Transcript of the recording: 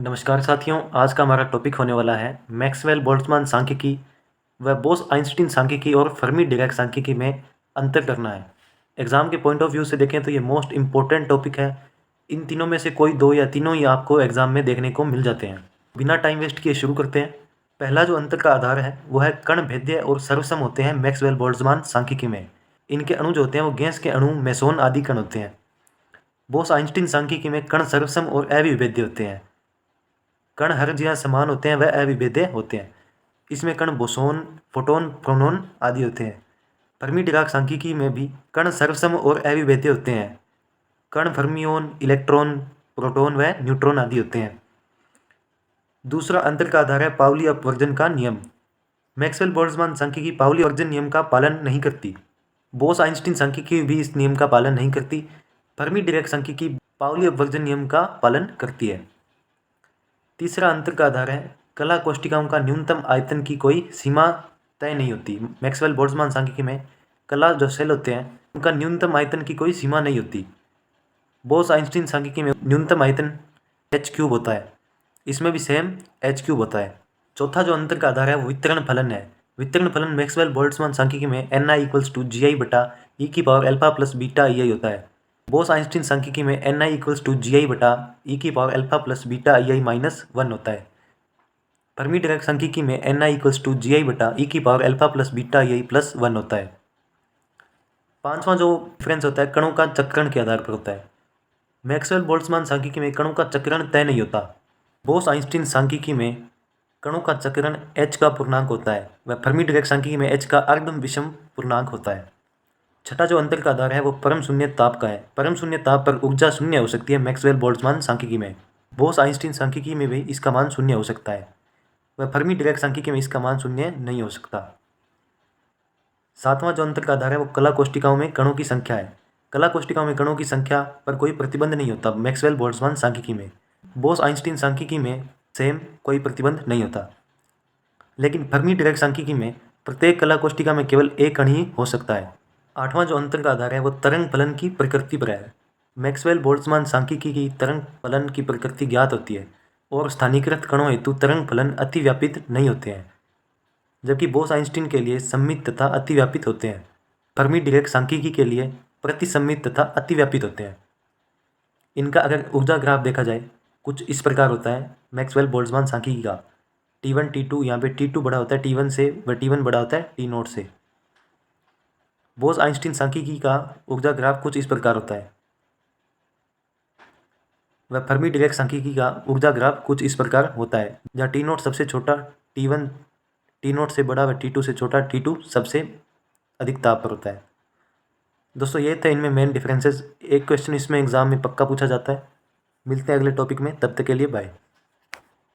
नमस्कार साथियों, आज का हमारा टॉपिक होने वाला है मैक्सवेल बोल्ट्जमान सांख्यिकी व बोस आइंस्टीन सांख्यिकी और फर्मी डिराक सांख्यिकी में अंतर करना है। एग्जाम के पॉइंट ऑफ व्यू से देखें तो ये मोस्ट इम्पोर्टेंट टॉपिक है। इन तीनों में से कोई दो या तीनों ही आपको एग्जाम में देखने को मिल जाते हैं। बिना टाइम वेस्ट किए शुरू करते हैं। पहला जो अंतर का आधार है वो है कण भेद्य और सर्वसम होते हैं मैक्सवेल बोल्ट्जमान सांख्यिकी में। इनके अणु जो होते हैं वो गैस के अणु, मेसोन आदि कण होते हैं। बोस आइंस्टीन सांख्यिकी में कण सर्वसम और अविभेद्य होते हैं। कण हर जगह समान होते हैं वह अविभेद्य होते हैं। इसमें कण बोसोन, फोटोन, फ्रोनोन आदि होते हैं। फर्मी डिराक सांख्यिकी में भी कण सर्वसम और अविभेद्य होते हैं। कण फर्मियोन, इलेक्ट्रॉन, प्रोटॉन व न्यूट्रॉन आदि होते हैं। दूसरा अंतर का आधार है पाउली अपवर्जन का नियम। मैक्सवेल बोल्ट्जमान सांख्यिकी पाउली अपवर्जन नियम का पालन नहीं करती। बोस आइंस्टीन सांख्यिकी भी इस नियम का पालन नहीं करती। फर्मी डिराक सांख्यिकी पाउली अपवर्जन नियम का पालन करती है। तीसरा अंतर का आधार है कला कोष्टिकाओं का न्यूनतम आयतन की कोई सीमा तय नहीं होती। मैक्सवेल बोल्ट्जमान सांख्यिकी में कला जो सेल होते हैं उनका न्यूनतम आयतन की कोई सीमा नहीं होती। बोस आइंस्टीन सांख्यिकी में न्यूनतम आयतन h³ होता है। इसमें भी सेम h³ होता है। चौथा जो अंतर का आधार है वो वितरण फलन है। वितरण फलन मैक्सवेल बोल्ट्जमान सांख्यिकी में ni=gi/e⁴ होता है। बोस आइंस्टीन सांख्यिकी में ni=gi/e⁴ होता है। फर्मी डिराक सांख्यिकी में ni=gi/e⁴ होता है। पांचवा जो डिफरेंस होता है कणों का चक्रण के आधार पर होता है। मैक्सवेल बोल्ट्जमान सांख्यिकी में कणों का चक्रण तय नहीं होता। बोस आइंस्टीन सांख्यिकी में कणों का चक्रण h का पूर्णांक होता है व फर्मी डिराक सांख्यिकी में h का अर्ध विषम पूर्णांक होता है। छठा जो अंतर का आधार है वो परम शून्य ताप का है। परम शून्य ताप पर ऊर्जा शून्य हो सकती है मैक्सवेल बोल्ट्जमान सांख्यिकी में। बोस आइंस्टीन सांख्यिकी में भी इसका मान शून्य हो सकता है व फर्मी डिराक सांख्यिकी में इसका मान शून्य नहीं हो सकता। सातवां जो अंतर का आधार है वो कला कोष्टिकाओं में कणों की संख्या है। कला कोष्टिकाओं में कणों की संख्या पर कोई प्रतिबंध नहीं होता मैक्सवेल बोल्ट्जमान सांख्यिकी में। बोस आइंस्टीन सांख्यिकी में सेम कोई प्रतिबंध नहीं होता। लेकिन फर्मी डिराक सांख्यिकी में प्रत्येक कला कोष्टिका में केवल एक कण ही हो सकता है। आठवां जो अंतर का आधार है वो तरंग फलन की प्रकृति पर है। मैक्सवेल बोल्ट्जमान सांख्यिकी की तरंग फलन की प्रकृति ज्ञात होती है और स्थानीयकृत कणों हेतु तरंग फलन अतिव्यापित नहीं होते हैं, जबकि बोस आइंस्टीन के लिए सममित तथा अतिव्यापित होते हैं। फर्मी डिराक सांख्यिकी के लिए प्रतिसम्मित तथा अतिव्यापित होते हैं। इनका अगर ऊर्जा ग्राफ देखा जाए कुछ इस प्रकार होता है मैक्सवेल बोल्ट्जमान सांख्यिकी का। T1 T2 यहाँ पे T2 बड़ा होता है T1 से व T1 बड़ा होता है T0 से। बोस आइंस्टीन सांख्यिकी का ऊर्जा ग्राफ कुछ इस प्रकार होता है व फर्मी डिराक सांख्यिकी का ऊर्जा ग्राफ कुछ इस प्रकार होता है, जहाँ T0 सबसे छोटा, T1 T0 से बड़ा व T2 से छोटा, T2 सबसे अधिक ताप पर होता है। दोस्तों ये थे इनमें मेन डिफरेंसेस। एक क्वेश्चन इसमें एग्जाम में पक्का पूछा जाता है। मिलते हैं अगले टॉपिक में, तब तक के लिए बाय।